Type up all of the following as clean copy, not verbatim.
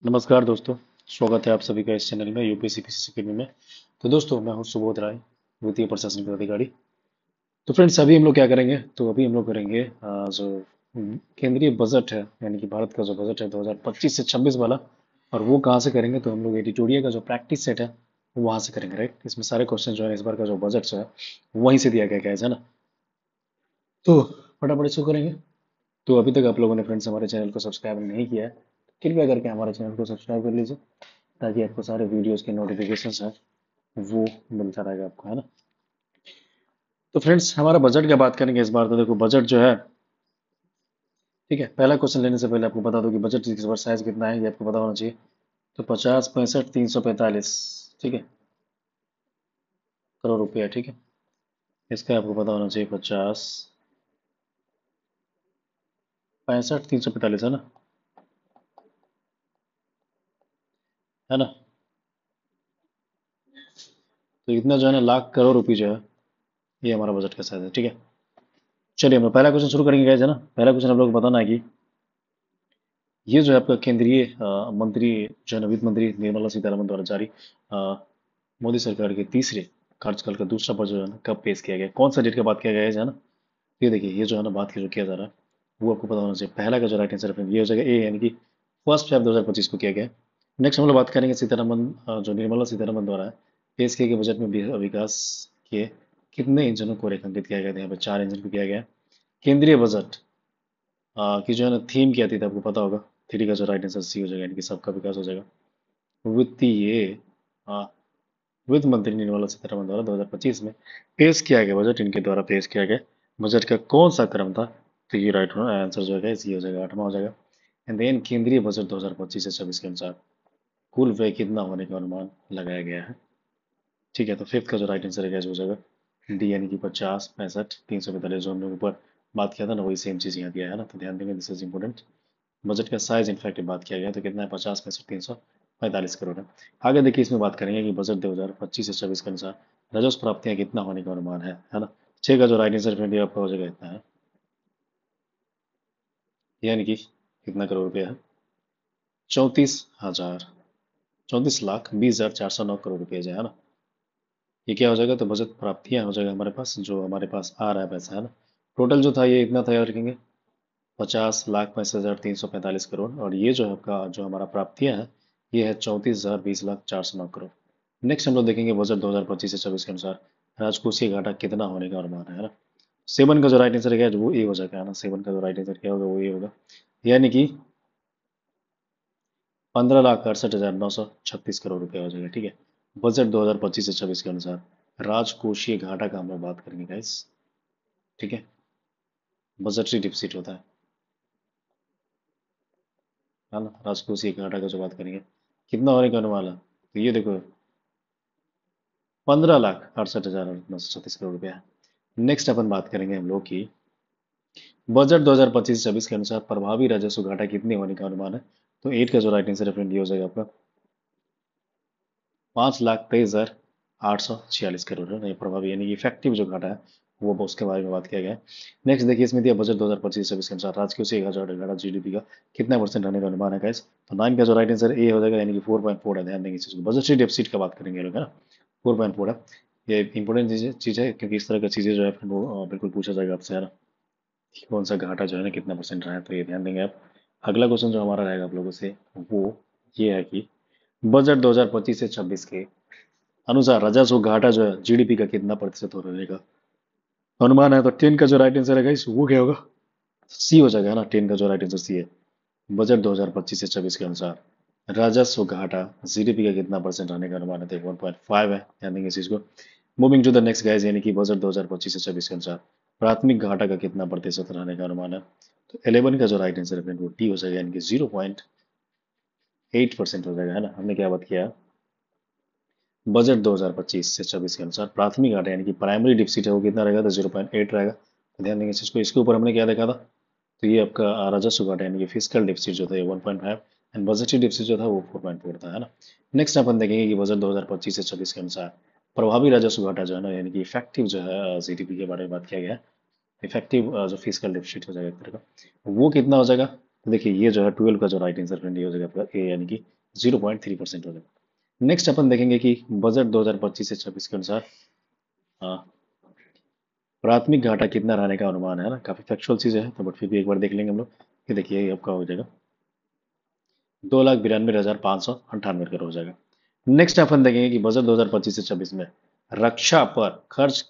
नमस्कार दोस्तों। स्वागत है आप सभी का इस चैनल में यूपीएससी पीसीसी अकेडमी में। तो दोस्तों मैं हूं सुबोध राय, वित्तीय प्रशासन का अधिकारी। तो फ्रेंड्स अभी हम लोग क्या करेंगे, तो अभी हम लोग करेंगे जो केंद्रीय बजट है, यानी कि भारत का जो बजट है 2025 से 26 वाला। और वो कहाँ से करेंगे, तो हम लोग एडिटोरिया का जो प्रैक्टिस सेट है वो वहाँ से करेंगे, राइट। इसमें सारे क्वेश्चन जो है इस बार का जो बजट है वहीं से दिया गया है ना। तो फटाफट इसको करेंगे। तो अभी तक आप लोगों ने फ्रेंड्स हमारे चैनल को सब्सक्राइब नहीं किया है, कृपया करके हमारे चैनल को सब्सक्राइब कर लीजिए, ताकि आपको सारे वीडियोस के नोटिफिकेशंस हैं वो मिलता रहेगा आपको, है ना। तो फ्रेंड्स हमारा बजट की बात करेंगे इस बार। तो देखो बजट जो है, ठीक है, पहला क्वेश्चन लेने से पहले आपको बता दो कि बजट इस बार साइज कितना है, ये आपको पता होना चाहिए। तो 50, 65, 345, ठीक है, करोड़ रुपया, ठीक है। इसका आपको पता होना चाहिए 50, 65, 345, है ना, है ना। तो इतना जो है ना, लाख करोड़ रुपये जो है, ये हमारा बजट का साइज है, ठीक है। चलिए हम लोग पहला क्वेश्चन शुरू करेंगे गाइस, है ना। पहला क्वेश्चन आप लोग को बताना है कि ये जो है आपका केंद्रीय मंत्री जो है ना, वित्त मंत्री निर्मला सीतारमण द्वारा जारी अ, मोदी सरकार के तीसरे कार्यकाल का दूसरा बजट जो है ना, कब पेश किया गया, कौन सा डेट का बात किया गया है, ना। ये देखिए, ये जो है ना बात की जो किया जा रहा है वो आपको पता होना चाहिए। पहला का जो राइट आंसर है ये हो जाएगा ए, यानी कि 1 फरवरी 2025 को किया गया है। नेक्स्ट हम लोग बात करेंगे सीतारमन, जो निर्मला सीतारमन द्वारा पेश किए गए बजट में विकास के कितने इंजनों को रेखांकित किया गया था। यहाँ पे 4 इंजन को किया गया है। केंद्रीय बजट की जो है ना थीम क्या थी, तो आपको पता होगा। थ्री का जो राइट आंसर सी हो जाएगा, यानी कि सबका विकास हो जाएगा। वित्तीय अ, वित्त मंत्री निर्मला सीतारमण द्वारा 2025 में पेश किया गया बजट, इनके द्वारा पेश किया गया बजट का कौन सा क्रम था। तो ये राइट आंसर जो है सी हो जाएगा, 8वां हो जाएगा। एंड देन केंद्रीय बजट 2025 से 26 के अनुसार कुल व्यय कितना होने का अनुमान लगाया गया है। ठीक है, तो फिफ्थ का जो राइट आंसर है हो जाएगा डी, यानी कि 50, 65, 345। जो हमने ऊपर बात किया था ना, वही सेम चीज़ यहाँ दिया है ना, तो ध्यान देंगे, दिस इज इंपॉर्टेंट। बजट का साइज इनफैक्ट बात किया गया तो कितना है, 50, 65, 345 करोड़ है। आगे देखिए, इसमें बात करेंगे कि बजट 2025 से 26 के अनुसार राजस्व प्राप्तियां कितना होने का अनुमान है ना। छः का जो राइट आंसर फ्रेंड आपका हो जाएगा इतना है, यानी कि कितना करोड़ रुपया है, 34,000, 34,20,409 करोड़ रुपया जो है ना। ये क्या हो जाएगा, तो बजट प्राप्तियां हो जाएगा हमारे पास, जो हमारे पास आ रहा है पैसा, है ना। टोटल जो था ये इतना था, याद रखेंगे, 50,65,345 करोड़। और ये जो है आपका जो हमारा प्राप्तियां है, ये है 34,20,0409 करोड़। नेक्स्ट हम लोग देखेंगे बजट 2025 से 26 के अनुसार राजकोषीय घाटा कितना होने का अनुमान है ना। सेवन का जो राइट आंसर है वो ए हो जाएगा, है ना। सेवन का जो राइट आंसर क्या होगा वो ए होगा, यानी कि 15,68,936 करोड़ रुपया हो जाएगा, ठीक है। बजट 2025 से 26 के अनुसार राजकोषीय घाटा का हम लोग बात करेंगे गाइस, ठीक है। बजटरी डिफिसिट होता है ना। राजकोषीय घाटा का जो बात करेंगे कितना होने का अनुमान है, तो ये देखो 15,68,936 करोड़ रुपया है। नेक्स्ट अपन बात करेंगे हम लोग की बजट 2025 से 26 के अनुसार प्रभावी राजस्व घाटा कितने होने का अनुमान है। तो एट का जो राइट आंसर है फ्रेंड ये हो जाएगा आपका 5,23,846 करोड़ है ना, ये प्रभावी यानी इफेक्टिव जो घाटा है वो उसके बारे में बात किया गया है। नेक्स्ट देखिए, इसमें दिया बजट 2025-26 के अनुसार राजकोषीय घाटा जीडीपी का कितना परसेंट रहने का अनुमान है गाइस। तो 9 का जो राइट आंसर ए हो जाएगा, यानी कि 4.4 है। ध्यान देंगे इस चीज को, बजट डेफिसिट का बात करेंगे लोग, है ना। 4.4 है। ये इंपॉर्टेंट चीज है, क्योंकि इस तरह की चीजें जो है फिर वो बिल्कुल पूछा जाएगा आपसे, है ना, कि कौन सा घाटा जो है ना कितना परसेंट रहा है, तो ये ध्यान देंगे आप। अगला क्वेश्चन जो हमारा रहेगा आप लोगों से वो ये है कि बजट 2025 से 26 के अनुसार राजस्व घाटा जो है जीडीपी का कितना प्रतिशत हो रहेगा अनुमान है। तो 10 का जो राइट आंसर है गाइस वो क्या होगा, सी हो जाएगा, है ना। 10 का जो राइट आंसर सी है। बजट 2025 से 26 के अनुसार राजस्व घाटा जीडीपी का कितना परसेंट रहने का अनुमान है, तो 1.5 है। ध्यान देंगे इस चीज को। Moving to the next guys, यानी कि बजट 2025 से 26 के अनुसार प्राथमिक घाटा का कितना प्रतिशत रहने का अनुमान है। तो 11 का जो राइट आंसर है फ्रेंड वो टी हो जाएगा, यानी कि 0.8% हो जाएगा, है ना। हमने क्या बात किया, बजट 2025 से 26 के अनुसार प्राथमिक घाटा यानी कि प्राइमरी डिफिसिट है वो कितना रहेगा, तो 0.8 रहेगा। तो ध्यान देंगे इस चीज को। इसके ऊपर हमने क्या देखा था, तो ये आपका राजस्व घाटा यानी कि फिजिकल डिफिसिट जो था ये 1.5 एंड बजटीय डिफिसिट जो था वो 4.4 था, है ना। नेक्स्ट अपन देखेंगे कि बजट 2025 से 26 के अनुसार प्रभावी राजस्व घाटा जो है ना, यानी कि इफेक्टिव जो है जीडीपी के बारे में बात किया गया है। इफेक्टिव जो फिजिकल डिफिसिट हो जाएगा एक तरह का, वो कितना हो जाएगा। तो देखिए ये जो है 12 का जो राइट आंसर फ्रेंड ये हो जाएगा आपका ए, यानी कि 0.3% हो जाएगा। नेक्स्ट अपन देखेंगे कि बजट 2025 से 26 के अनुसार हाँ, प्राथमिक घाटा कितना रहने का अनुमान है ना, काफी फैक्चुअल चीज है तो बट फिर भी एक बार देख लेंगे हम लोग कि देखिए ये आपका हो जाएगा 2,92,598 करोड़ हो जाएगा। नेक्स्ट अपन देखेंगे कि बजट 2025 से 26 में रक्षा पर खर्च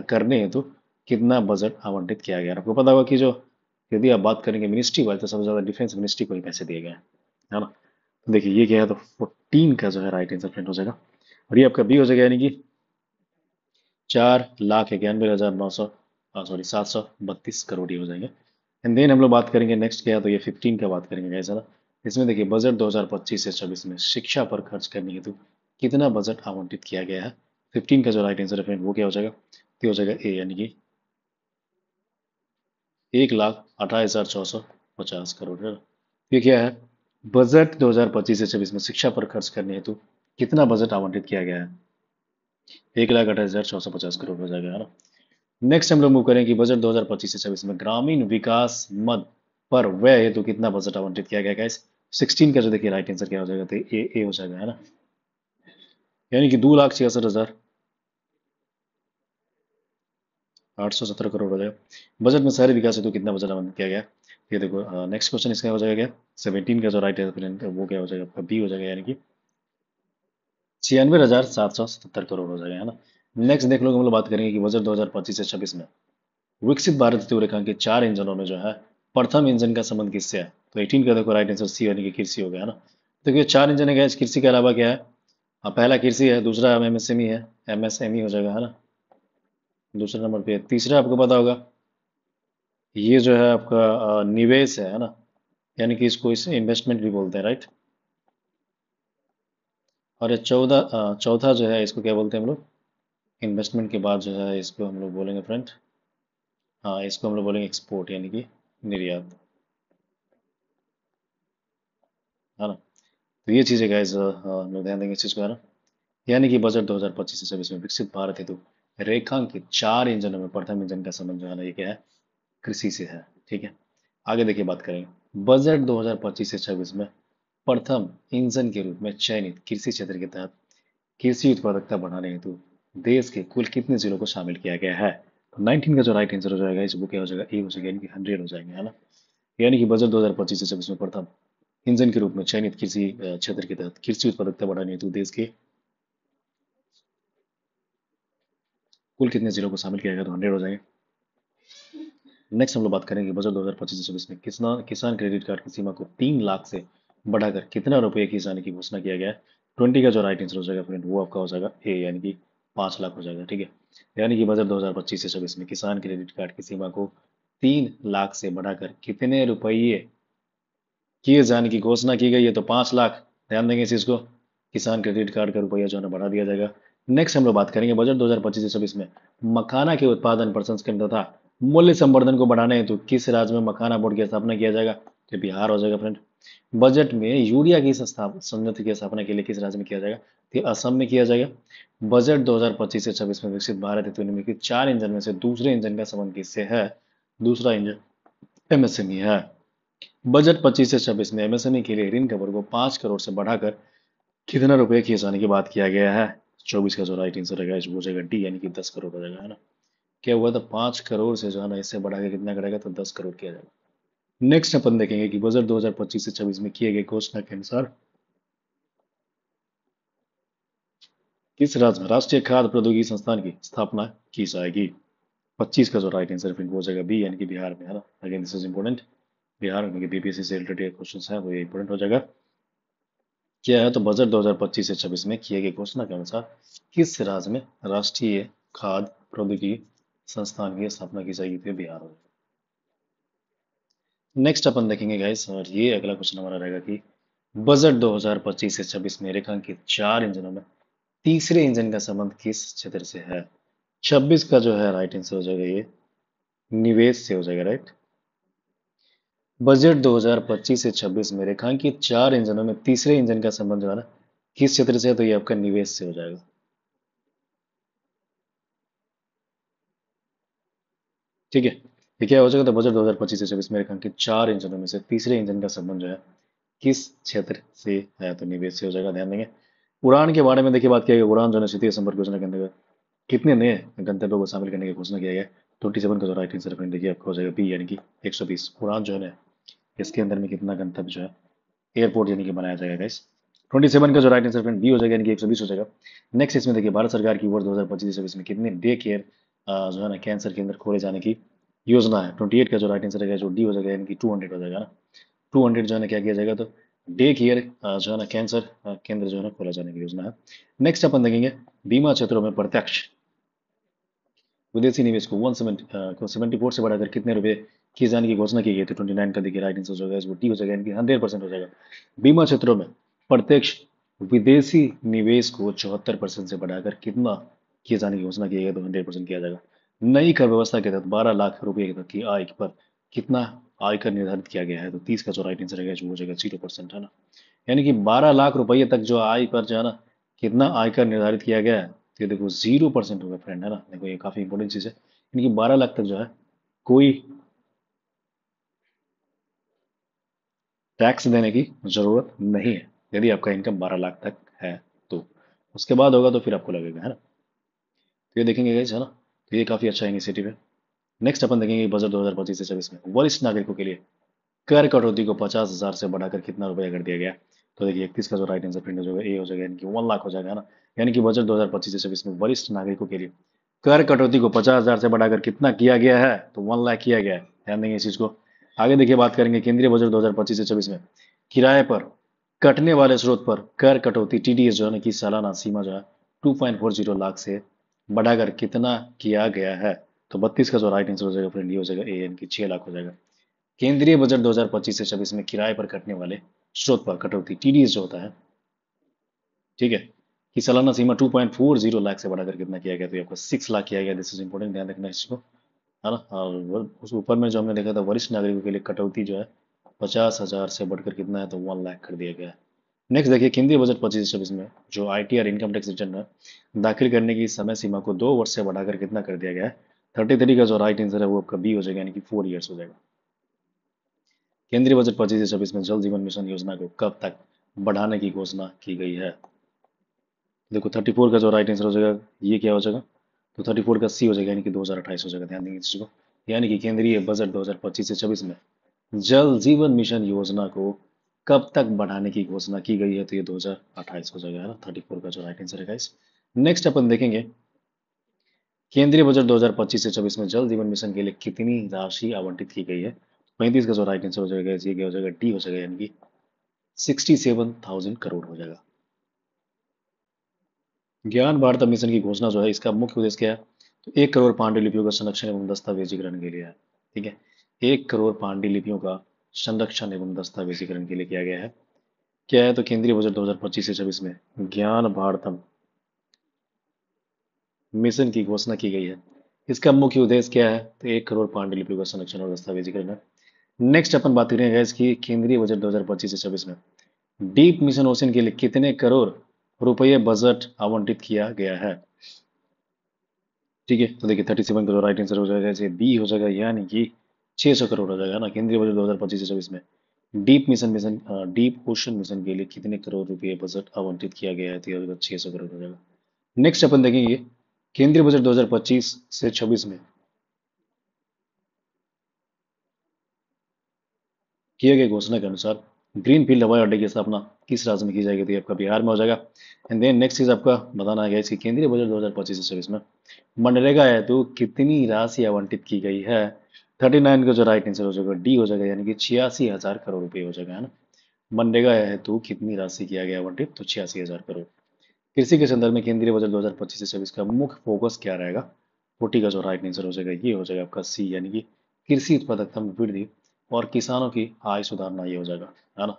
करने हेतु कितना बजट आवंटित किया गया है। आपको पता होगा कि जो यदि आप बात करेंगे मिनिस्ट्री वाइज तो सबसे ज्यादा डिफेंस मिनिस्ट्री को ही पैसे दिए गए हैं, है ना। तो देखिए ये क्या है, तो 14 का जो है राइट आंसर प्रिंट हो जाएगा और ये आपका बी हो जाएगा, यानी कि 4,91,900 सॉरी 732 करोड़ ये हो जाएंगे। एंड देन हम लोग बात करेंगे नेक्स्ट क्या है, तो ये 15 का बात करेंगे कैसा ना। इसमें देखिए बजट 2025 से 26 में शिक्षा पर खर्च करने हेतु कितना बजट आवंटित किया गया है। 15 का जो राइट आंसर है फ्रेंड वो क्या हो जाएगा, तो हो जाएगा ए, यानी कि 1,28,450 करोड़ है। ये क्या है, बजट 2025 से 26 में शिक्षा पर खर्च करने हेतु कितना बजट आवंटित किया गया है। 1,28,450 करोड़ हो जाएगा, है ना। नेक्स्ट हम लोग मूव करें कि बजट 2025 से 26 में ग्रामीण विकास मद पर व्यय हेतु कितना बजट आवंटित किया गया गाइस। 16 का जो देखिए राइट आंसर क्या हो जाएगा, तो ए हो जाएगा, है ना, यानी कि 2,66,870 करोड़ हो जाएगा। बजट में शहरी विकास हेतु कितना बजट आवंटित किया गया, ये देखो नेक्स्ट क्वेश्चन इसका हो जाएगा क्या, 17 का जो राइट आंसर वो क्या हो जाएगा आपका बी हो जाएगा, यानी कि 96,777 करोड़ हो जाएगा, है ना। नेक्स्ट देख लो हम लोग बात करेंगे कि बजट 2025 से 26 में विकसित भारत हेतु रेखांकित 4 इंजनों में जो है प्रथम इंजन का संबंध किससे है। तो 18 का देखो राइट आंसर सी, यानी कि कृषि हो गया, है ना। देखिए 4 इंजन है गैस, कृषि के अलावा क्या है, पहला कृषि है, दूसरा एमएसएमई है, एमएसएमई हो जाएगा, है ना। दूसरे नंबर पे तीसरा आपको पता होगा ये जो है आपका निवेश है ना, यानी कि इसको इस इन्वेस्टमेंट भी बोलते हैं, राइट। और ये चौथा जो है इसको क्या बोलते हैं हम लोग, इन्वेस्टमेंट के बाद जो है इसको हम लोग बोलेंगे फ्रेंड, हाँ इसको हम लोग बोलेंगे एक्सपोर्ट, यानी कि निर्यात, है ना। तो ये चीज़ें गाइस हम लोग ध्यान देंगे इस चीज़ को, है ना। यानी कि बजट 2025 से 26 में विकसित भारत हेतु रेखांकित 4 इंजनों में प्रथम इंजन का संबंध जो है ना ये क्या है, कृषि से है, ठीक है। आगे देखिए बात करेंगे बजट 2025 से 26 में प्रथम इंजन के रूप में चयनित कृषि क्षेत्र के तहत कृषि उत्पादकता बढ़ाने हेतु देश के कुल कितने जिलों को शामिल किया गया है। तो 19 का जो राइट आंसर हो जाएगा इस बुक क्या हो जाएगा, ए हो जाएगा, यानी कि 100 हो जाएंगे, है ना। यानी कि बजट 2025 से 26 में प्रथम इंजन के रूप में चयनित कृषि क्षेत्र के तहत कृषि उत्पादकता बढ़ाने हेतु देश के कुल कितने जिलों को शामिल किया गया, तो 100 हो जाएंगे। नेक्स्ट हम लोग बात करेंगे बजट 2025 से 26 में किसान किसान क्रेडिट कार्ड की सीमा को 3 लाख से बढ़ाकर कितना रुपए की जाने की घोषणा किया गया है। 20 का जो राइट आंसर हो जाएगा फ्रेंड वो आपका हो जाएगा ए, यानी कि 5 लाख हो जाएगा, ठीक है। यानी कि बजट 2025 से 26 में किसान क्रेडिट कार्ड की सीमा को 3 लाख से बढ़ाकर कितने रुपये किए जाने की घोषणा की गई है, तो 5 लाख। ध्यान देंगे इस चीज को, किसान क्रेडिट कार्ड का रुपया जो है ना बढ़ा दिया जाएगा। नेक्स्ट हम लोग बात करेंगे बजट 2025 से 26 में मखाना के उत्पादन प्रसंस्करण तथा मूल्य संवर्धन को बढ़ाने हेतु किस राज्य में मखाना बोर्ड की स्थापना किया जाएगा, तो बिहार हो जाएगा फ्रेंड। बजट में यूरिया की संयंत्र की स्थापना के लिए किस राज्य में किया जाएगा, तो असम में किया जाएगा। बजट 2025 से 26 में विकसित भारत हेतु निम्नलिखित 4 इंजन में से दूसरे इंजन का संबंध किससे है। दूसरा इंजन एमएसएमई है। बजट 25 से 26 में एमएसएमई के लिए ऋण कवर को 5 करोड़ से बढ़ाकर कितना रुपए किए जाने की बात किया गया है। 24 का जो राइट आंसर रहेगा वो हो जाएगा डी, यानी कि 10 करोड़ हो जाएगा, है ना। क्या हुआ था, 5 करोड़ से जो है ना इससे बढ़ा के कितना करेगा, तो 10 करोड़ किया जाएगा। नेक्स्ट अपन देखेंगे कि बजट 2025 से 26 में किए गए घोषणा के अनुसार किस राज्य में राष्ट्रीय खाद्य प्रौद्योगिकी संस्थान की स्थापना की जाएगी। 25 का जो राइट आंसर फिर हो जाएगा बी, यानी कि बिहार में, है ना। Again this is important, Bihar में बीपीएससी से रिलेटेड क्वेश्चन है तो ये इंपॉर्टेंट हो जाएगा। क्या है, तो बजट 2025 से 26 में किए गए घोषणा के अनुसार किस राज्य में राष्ट्रीय खाद्य प्रौद्योगिकी संस्थान की स्थापना की जाएगी, तो बिहार हो। नेक्स्ट अपन देखेंगे गाइस, और ये अगला क्वेश्चन हमारा रहेगा कि बजट 2025 से 26 में रेखांकित 4 इंजनों में तीसरे इंजन का संबंध किस क्षेत्र से है। 26 का जो है राइट आंसर हो जाएगा ये निवेश से हो जाएगा, राइट। बजट 2025 से 26 में रेखांकित 4 इंजनों में तीसरे इंजन का संबंध जो है ना किस क्षेत्र से है, तो ये आपका निवेश से हो जाएगा, ठीक है। ये क्या हो जाएगा, तो बजट 2025 से 26 में रेखांकित 4 इंजनों में से तीसरे इंजन का संबंध जो है किस क्षेत्र से है, तो निवेश से हो जाएगा, ध्यान देंगे। उड़ान के बारे में देखिए बात किया गया, उड़ान जो है क्षेत्रीय संपर्क योजना के अंतर्गत कितने नए गंतव्यों को शामिल करने की घोषणा किया गया है। 27 का जो राइट आंसर है देखिए आपको हो जाएगा बी, यानी कि 120। उड़ान जो है ना, इसके अंदर में कितना गंतव्य जो है एयरपोर्ट यानी कि बनाया जाएगा गाइस। 27 का जो राइट आंसर फ्रेंड बी हो जाएगा, यानी कि 120 हो जाएगा। नेक्स्ट इसमें देखिए भारत सरकार की वर्ष 2025-26 में कितने डे केयर जो है ना कैंसर केंद्र खोले जाने की योजना है। 28 का जो राइट आंसर है जो डी हो जाएगा, यानी कि 200 हो जाएगा ना। 200 जो है ना क्या किया जाएगा, तो डे केयर जो है ना कैंसर केंद्र जो है ना खोला जाने की योजना है। नेक्स्ट अपन देखेंगे बीमा क्षेत्रों में प्रत्यक्ष विदेशी निवेश को 174 से बढ़ाकर कितने रुपए किए जाने की घोषणा की गई थी। 29 का देखिए राइट आंसर हो जाएगा, डी हो जाएगा, यानी कि 100% हो जाएगा। बीमा क्षेत्रों में प्रत्यक्ष विदेशी निवेश को 74% से बढ़ाकर कितना किए जाने की घोषणा की गई है, तो 100% किया जाएगा। नई कर व्यवस्था के तहत 12 लाख रुपए तक की आय पर कितना आयकर निर्धारित किया गया है, तो 30 का जो राइट आंसर है जो हो जाएगा 0%, है ना। यानी कि 12 लाख रुपए तक जो आय पर जो है ना कितना आयकर निर्धारित किया गया है, तो ये देखो 0% होगा फ्रेंड, है ना। देखो ये काफी इंपॉर्टेंट चीज है, यानी कि 12 लाख तक जो है कोई टैक्स देने की जरूरत नहीं है, यदि आपका इनकम 12 लाख तक है तो। उसके बाद होगा तो फिर आपको लगेगा, है ना। तो ये देखेंगे गाइस, है ना। तो ये काफी अच्छा इनिशिएटिव है। नेक्स्ट अपन देखेंगे बजट 2025 से 26 में वरिष्ठ नागरिकों के लिए कर कटौती को 50,000 से बढ़ाकर कितना रुपया कर दिया गया। तो देखिए 31 का जो राइट आंसर प्रिंट हो जाएगा ए हो जाएगा, यानी कि 1 लाख हो जाएगा, है ना। यानी कि बजट 2025 से 26 में वरिष्ठ नागरिकों के लिए कर कटौती को 50,000 से बढ़ाकर कितना किया गया है, तो 1 लाख किया गया है, ध्यान देंगे इस चीज को। आगे देखिए बात करेंगे केंद्रीय बजट 2025 से 26 में किराए पर कटने वाले स्रोत पर कर कटौती टीडीएस जो है कि सालाना सीमा जो है 2.40 लाख से बढ़ाकर कितना किया गया है। तो 32 का जो राइट आंसर हो जाएगा फ्रेंड ये हो जाएगा ए, यानी कि 6 लाख हो जाएगा। केंद्रीय बजट 2025 से 26 में किराए पर कटने वाले स्रोत पर कटौती टीडीएस जो होता है, ठीक है, कि सालाना सीमा 2.40 लाख से बढ़ाकर कितना किया गया, तो ये आपको 6 लाख किया गया। दिस इज इंपॉर्टेंट, ध्यान रखना इसको, है ना। और उस ऊपर में जो हमने देखा था वरिष्ठ नागरिकों के लिए कटौती जो है 50,000 से बढ़कर कितना है, तो 1 लाख कर दिया गया है। नेक्स्ट देखिए केंद्रीय बजट 25-26 में जो आईटीआर इनकम टैक्स रिटर्न है दाखिल करने की समय सीमा को 2 वर्ष से बढ़ाकर कितना कर दिया गया है। 33 का जो राइट आंसर है वो आपका बी हो जाएगा, यानी कि 4 ईयर्स हो जाएगा। केंद्रीय बजट 25 से 26 में जल जीवन मिशन योजना को कब तक बढ़ाने की घोषणा की गई है। देखो 34 का जो राइट आंसर हो जाएगा ये क्या हो जाएगा, तो 34 का सी हो जाएगा, यानी कि 2028 हो जाएगा, ध्यान देंगे इस चीज को। यानी कि केंद्रीय बजट 2025 से 26 में जल जीवन मिशन योजना को कब तक बढ़ाने की घोषणा की गई है, तो ये 2028 हो जाएगा, है ना। 34 का जो राइट आंसर है गाइस। नेक्स्ट अपन देखेंगे केंद्रीय बजट 2025 से 26 में जल जीवन मिशन के लिए कितनी राशि आवंटित की गई है। 35 का जो राइट आंसर हो जाएगा ये क्या हो जाएगा, डी हो जाएगा, यानी कि 67,000 करोड़ हो जाएगा। ज्ञान भारत मिशन की घोषणा जो है इसका मुख्य उद्देश्य क्या है, तो 1 करोड़ पांडुलिपियों का संरक्षण एवं दस्तावेजीकरण के लिए है, ठीक है। 1 करोड़ पांडुलिपियों का संरक्षण एवं दस्तावेजीकरण के लिए किया गया है। क्या है, तो केंद्रीय बजट 2025 से 26 में ज्ञान भारतम मिशन की घोषणा की गई है। इसका मुख्य उद्देश्य क्या है, तो 1 करोड़ पांडुलिपियों का संरक्षण और दस्तावेजीकरण है। नेक्स्ट अपन बात करेंगे इसकी केंद्रीय बजट 2025 से 26 में डीप मिशन ओशन के लिए कितने करोड़ रुपये बजट आवंटित किया गया है। ठीक है, तो देखिए 37 का राइट आंसर हो जाएगा जैसे बी हो जाएगा, यानी कि 600 करोड़ हो जाएगा ना। केंद्रीय बजट 2025 से 26 में डीप ओशन मिशन के लिए कितने करोड़ रुपए बजट आवंटित किया गया है, तो 600 करोड़ हो जाएगा। नेक्स्ट अपन देखेंगे केंद्रीय बजट 2025 से 26 में किए गए घोषणा के अनुसार ग्रीन फील्ड हवाई अड्डे की स्थापना किस राज्य में की जाएगी, तो ये आपका बिहार में हो जाएगा। एंड देन नेक्स्ट चीज आपका बताना है इसकी केंद्रीय बजट 2025 से 26 में मनरेगा हेतु कितनी राशि आवंटित की गई है। 39 का जो राइट आंसर हो जाएगा डी हो जाएगा, यानी कि 86,000 करोड़ रुपए हो जाएगा, है ना। मनरेगा हेतु कितनी राशि किया गया आवंटित, तो 86,000 करोड़। कृषि के संदर्भ में केंद्रीय बजट 2025 से 26 का मुख्य फोकस क्या रहेगा। 40 का जो राइट आंसर हो जाएगा ये हो जाएगा आपका सी, यानी कि कृषि उत्पादकता में वृद्धि और किसानों की आय सुधारना, ये हो जाएगा, है ना।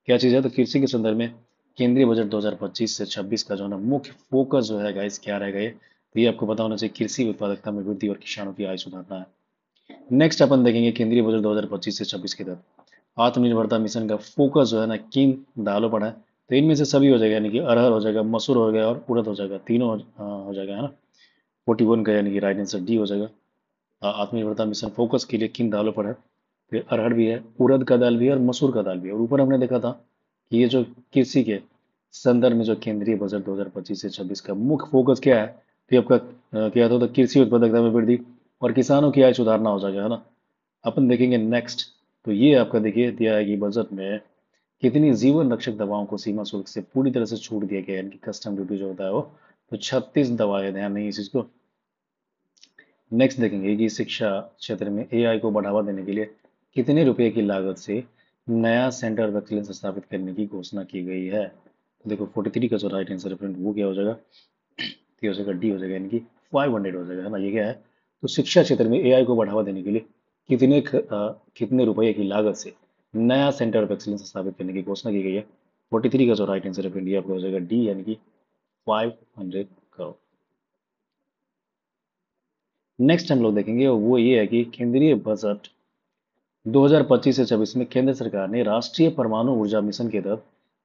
क्या चीज़ है, तो कृषि के संदर्भ में केंद्रीय बजट 2025 से 26 का जो है ना मुख्य फोकस जो है गाइस क्या रहेगा ये, तो ये आपको पता होना चाहिए, कृषि उत्पादकता में वृद्धि और किसानों की आय सुधारना है। नेक्स्ट अपन देखेंगे केंद्रीय बजट 2025 से 26 के तहत आत्मनिर्भरता मिशन का फोकस जो है ना किन दालों पर है, तो इनमें से सभी हो जाएगा, यानी कि अरहर हो जाएगा, मसूर हो गया और उड़द हो जाएगा, तीनों हो जाएगा, है ना। 41 का यानी कि राइट आंसर डी हो जाएगा, आत्मनिर्भरता मिशन फोकस के लिए किन दालों पर है? फिर अरहर भी है, उड़द का दाल भी है और मसूर का दाल भी है। और ऊपर हमने देखा था कि ये जो कृषि के संदर्भ में जो केंद्रीय बजट 2025 से 26 का मुख्य फोकस क्या है, तो ये आपका क्या था, तो कृषि उत्पादकता में वृद्धि और किसानों की आय सुधारना हो जाएगा, है ना। अपन देखेंगे नेक्स्ट। तो ये आपका देखिए दिया है कि बजट में कितनी जीवन रक्षक दवाओं को सीमा शुल्क से पूरी तरह से छूट दिया गया है, इनकी कस्टम ड्यूटी जो होता है वो। तो 36 दवाएं, ध्यान नहीं इस चीज को। नेक्स्ट देखेंगे कि शिक्षा क्षेत्र में एआई को बढ़ावा देने के लिए कितने रुपए की लागत से नया सेंटर ऑफ एक्सीलेंस स्थापित करने की घोषणा की गई है। तो देखो 43 का जो राइट आंसर है फ्रेंड, वो क्या हो जाएगा, डी हो जाएगा, डी हो जाएगा, यानी कि 500 हो जाएगा, है ना। ये क्या है, तो शिक्षा क्षेत्र में एआई को बढ़ावा देने के लिए कितने रुपए की लागत से नया सेंटर ऑफ एक्सीलेंस स्थापित करने की घोषणा की गई है। 43 का जो राइट आंसर है फ्रेंड, ये आपका हो जाएगा डी, यानी कि 500 करोड़। नेक्स्ट हम लोग देखेंगे वो ये है कि केंद्रीय बजट 2025 से 26 में केंद्र सरकार ने राष्ट्रीय परमाणु ऊर्जा मिशन के तहत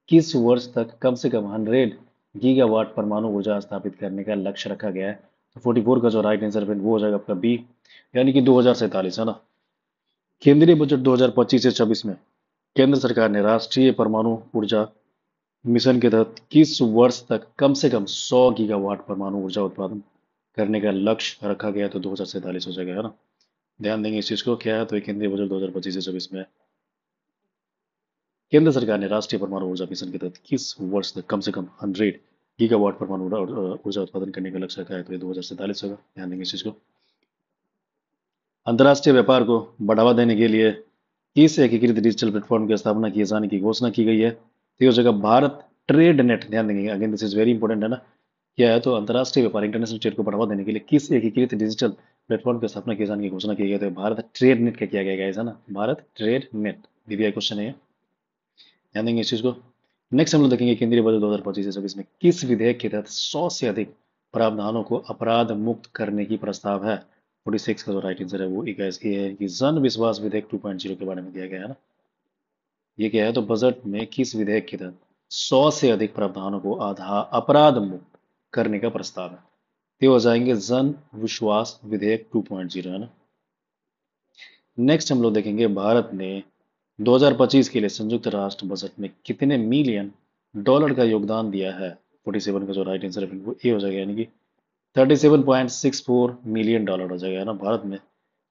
किस वर्ष तक कम से कम 100 गीगावाट परमाणु ऊर्जा स्थापित करने का लक्ष्य रखा गया है। तो 44 का जो राइट आंसर है वो हो जाएगा आपका बी, यानी कि 2047, है ना। केंद्रीय बजट 2025 से 26 में केंद्र सरकार ने राष्ट्रीय परमाणु ऊर्जा मिशन के तहत किस वर्ष तक कम से कम 100 गीगावाट परमाणु ऊर्जा उत्पादन करने का लक्ष्य रखा गया है, तो 2047 हो जाएगा, है ना। ध्यान देंगे इस चीज को, क्या है, तो ये केंद्रीय बजट 2025 से 26 में केंद्र सरकार ने राष्ट्रीय परमाणु ऊर्जा मिशन के तहत किस वर्ष तक कम से कम 100 गीगावाट परमाणु ऊर्जा उत्पादन करने का लक्ष्य रखा है, तो ये 2047 होगा। ध्यान देंगे इस चीज को। अंतर्राष्ट्रीय व्यापार को बढ़ावा देने के लिए किस एकीकृत डिजिटल प्लेटफॉर्म की स्थापना किए जाने की घोषणा की गई है, तो ये हो जाएगा भारत ट्रेड नेट। ध्यान देंगे, again this is very important, है ना। क्या है, तो अंतर्राष्ट्रीय व्यापार इंटरनेशनल ट्रेड को बढ़ावा देने के लिए किस एकीकृत डिजिटल प्लेटफॉर्म की स्थापना किए जाने की घोषणा की गई है, तो भारत ट्रेड नेट का किया गया है ना, Bharat trade net. DBI question है, ध्यान देंगे इस चीज को। नेक्स्ट हम लोग देखेंगे केंद्रीय बजट 2025 से 26 में किस विधेयक के तहत 100 से अधिक प्रावधानों को अपराध मुक्त करने की प्रस्ताव है। 46 का जो राइट आंसर है वो इक्कीस ए है कि जन विश्वास विधेयक 2.0 के बारे में दिया गया है ना। ये क्या है, तो बजट में किस विधेयक के तहत 100 से अधिक प्रावधानों को आधा अपराध मुक्त करने का प्रस्ताव है, ये हो जाएंगे जन विश्वास विधेयक 2.0, है ना। नेक्स्ट हम लोग देखेंगे भारत ने 2025 के लिए संयुक्त राष्ट्र बजट में कितने मिलियन डॉलर का योगदान दिया है। 47 का जो राइट आंसर है वो ए हो जाएगा, यानी कि 37.64 मिलियन डॉलर हो जाएगा, है ना। भारत में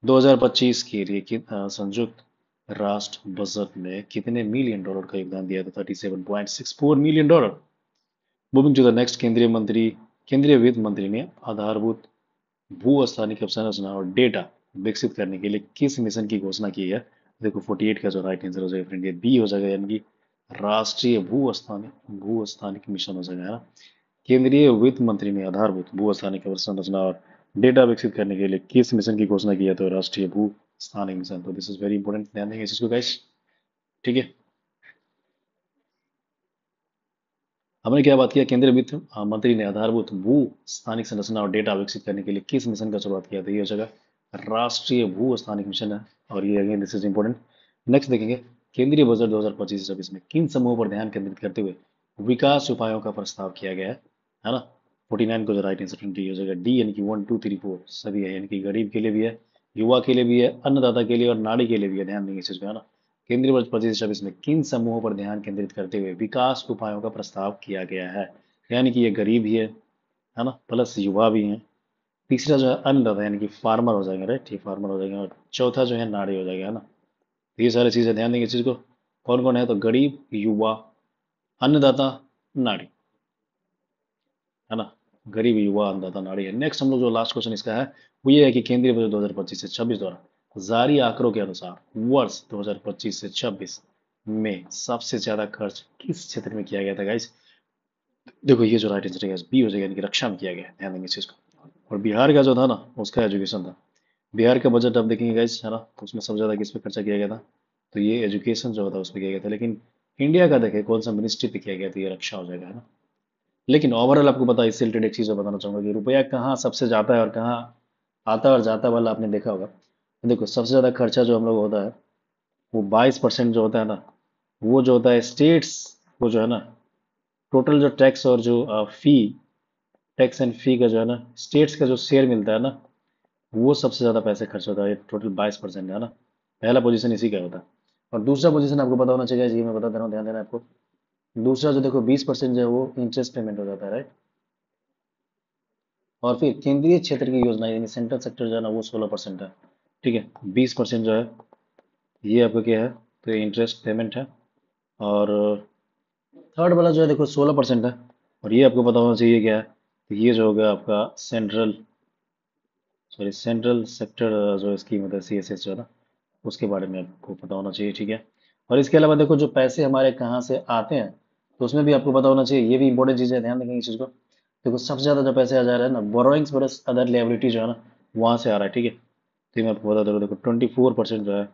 2025 के लिए संयुक्त राष्ट्र बजट में कितने मिलियन डॉलर का योगदान दिया था, 37.64 million dollar. Moving to the next, केंद्रीय वित्त मंत्री ने आधारभूत भू स्थानिक संरचना और डेटा विकसित करने के लिए किस मिशन की घोषणा की है। देखो 48 का जो राइट आंसर हो जाएगा फ्रेंड, ये बी हो जाएगा, यानी कि राष्ट्रीय भू स्थानिक मिशन हो जाएगा, है ना। केंद्रीय वित्त मंत्री ने आधारभूत भू स्थानिक संरचना और डेटा विकसित करने के लिए किस मिशन की घोषणा की है, तो राष्ट्रीय भू स्थानिक मिशन। तो दिस इज वेरी इंपॉर्टेंट, ध्यान देंगे इस चीज को गाइस, ठीक है। हमने क्या बात किया, केंद्रीय वित्त मंत्री ने आधारभूत भू स्थानिक संरचना और डेटा विकसित करने के लिए किस मिशन का शुरुआत किया था, ये हो जाएगा राष्ट्रीय भू स्थानिक मिशन है। और ये again this is important. Next देखेंगे केंद्रीय बजट 2025 से 26 में किन समूहों पर ध्यान केंद्रित करते हुए विकास उपायों का प्रस्ताव किया गया है ना। 49 को जो राइट आंसर हो जाएगा डी, यानी कि 1 2 3 4 सभी है, यानी कि गरीब के लिए भी है, युवा के लिए भी है, अन्नदाता के लिए और नारी के लिए भी है। ध्यान देंगे इस चीज को, है ना। केंद्रीय बजट 25 में किन समूहों पर ध्यान केंद्रित करते हुए विकास उपायों का प्रस्ताव किया गया है, यानी कि ये गरीब ही है ना, प्लस युवा भी है। तीसरा जो है अन्नदाता, यानी कि फार्मर हो जाएंगे, राइट, ये फार्मर हो जाएंगे। और चौथा जो है नारी हो जाएगा, है ना। तो ये सारी चीजें ध्यान देंगे इस चीज को। कौन कौन है, तो गरीब, युवा, अन्नदाता, नारी, है ना। गरीब, युवा, अन्नदाता, नारी है। नेक्स्ट हम लोग जो लास्ट क्वेश्चन इसका है वो ये है कि केंद्रीय बजट 2025 से 26 द्वारा जारी आंकड़ों के अनुसार वर्ष 2025 से 26 में सबसे ज्यादा खर्च किस क्षेत्र में किया गया था गाइस। देखो ये जो राइट आंसर है बी हो जाएगा, यानी कि रक्षा में किया गया है। ध्यान देंगे इस चीज को। और बिहार का जो था ना उसका एजुकेशन था। बिहार का बजट आप देखेंगे गाइस, है ना, तो उसमें सबसे ज्यादा किस पे खर्चा किया गया था, तो ये एजुकेशन जो था उस पर किया गया था। लेकिन इंडिया का देखें कौन सा मिनिस्ट्री पे किया गया था, ये रक्षा हो जाएगा, है ना। लेकिन ओवरऑल आपको पता है, इससे रिलेटेड एक चीज़ मैं बताना चाहूंगा कि रुपया कहाँ सबसे जाता है और कहाँ आता है और जाता है वाला आपने देखा होगा। तो देखो सबसे ज़्यादा खर्चा जो हम लोग होता है वो 22% जो होता है ना, वो जो होता है स्टेट्स को जो है ना, टोटल जो टैक्स और जो फी, टैक्स एंड फी का जो है ना, स्टेट्स का जो शेयर मिलता है ना, वो सबसे ज़्यादा पैसे खर्च होता है, ये टोटल 22% है ना। पहला पोजीशन इसी का होता है। और दूसरा पोजीशन आपको पता होना चाहिए, ये मैं बता दे रहा हूँ, ध्यान देना आपको। दूसरा जो देखो 20% जो है वो इंटरेस्ट पेमेंट हो जाता है, राइट। और फिर केंद्रीय क्षेत्र की योजना यानी सेंट्रल सेक्टर जो है ना वो 16% है, ठीक है। 20% जो है ये आपका क्या है, तो इंटरेस्ट पेमेंट है। और थर्ड वाला जो है देखो 16% है। और ये आपको पता होना चाहिए क्या है, तो ये जो होगा आपका सेंट्रल सेक्टर, जो स्कीम होता है CSS जो है ना, उसके बारे में आपको पता होना चाहिए, ठीक है। और इसके अलावा देखो जो पैसे हमारे कहाँ से आते हैं, तो उसमें भी आपको पता होना चाहिए, ये भी इंपॉर्टेंट चीज़ है, ध्यान रखेंगे इस चीज़ को। देखो सबसे ज़्यादा जो पैसे आ जा रहा है ना, बोरोइंग्स प्लस अदर लायबिलिटी जो है ना, वहाँ से आ रहा है, ठीक है। तो ये मैं आपको बता दूँ, देखो 24% जो है,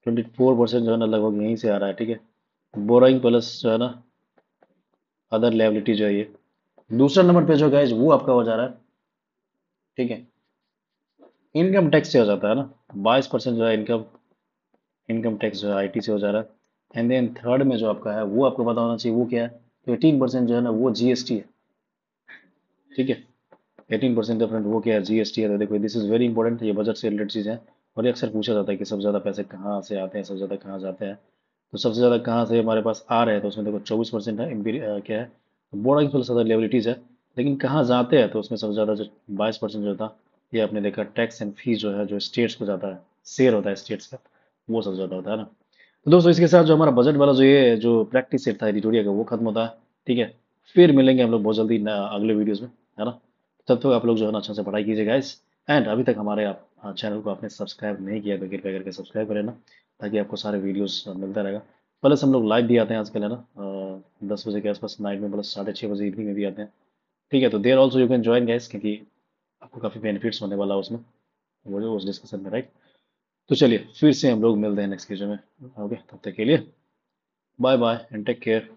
24% जो है ना लगभग यहीं से आ रहा है, ठीक है। बोरोइंग प्लस जो है ना अदर लायबिलिटी जो है ये। दूसरा नंबर पे जो गाइज वो आपका हो जा रहा है, ठीक है, इनकम टैक्स से हो जाता है ना। 22% जो है इनकम इनकम टैक्स जो है IT से हो जा रहा है। एंड देन थर्ड में जो आपका है वो आपको पता होना चाहिए वो क्या है, तो 18% जो है ना वो GST है, ठीक है। 18% डिफरेंट वो क्या है, GST है। तो देखो दिस इज वेरी इंपॉर्टेंट, ये बजट से रिलेटेड चीज़ है। और ये अक्सर पूछा जाता है कि सबसे ज़्यादा पैसे कहाँ से आते हैं, सबसे ज़्यादा कहाँ जाते हैं। तो सबसे ज़्यादा कहाँ से हमारे पास आ रहे हैं, तो उसमें देखो 24% है, क्या है, बोर्डिंग प्लस अदर लायबिलिटीज़ है। लेकिन कहाँ जाते हैं, तो उसमें सबसे ज़्यादा जो 22% जो था, ये आपने देखा टैक्स एंड फीस जो है, जो स्टेट्स को जाता है, शेयर होता है स्टेट्स का, वो सबसे ज़्यादा होता है ना। तो दोस्तों इसके साथ जो हमारा बजट वाला जो ये जो प्रैक्टिस सेट था एडिटोरियल का, वो खत्म होता है, ठीक है। फिर मिलेंगे हम लोग बहुत जल्दी अगले वीडियोज़ में, है ना। तब तक आप लोग जो है ना अच्छे से पढ़ाई कीजिए गाइस। एंड अभी तक हमारे आप चैनल को आपने सब्सक्राइब नहीं किया तो कृपया करके सब्सक्राइब करें ना, ताकि आपको सारे वीडियोस मिलता रहेगा। प्लस हम लोग लाइव भी आते हैं आजकल, है ना, 10 बजे के आसपास नाइट में, प्लस 6:30 बजे इवनिंग में भी आते हैं, ठीक है। तो देर also you can join guys, क्योंकि आपको काफ़ी बेनिफिट्स होने वाला है उसमें, वो जो उस डिस्कशन में, राइट। तो चलिए फिर से हम लोग मिलते हैं नेक्स्ट वीडियो में। ओके, तब तक के लिए bye bye and take care.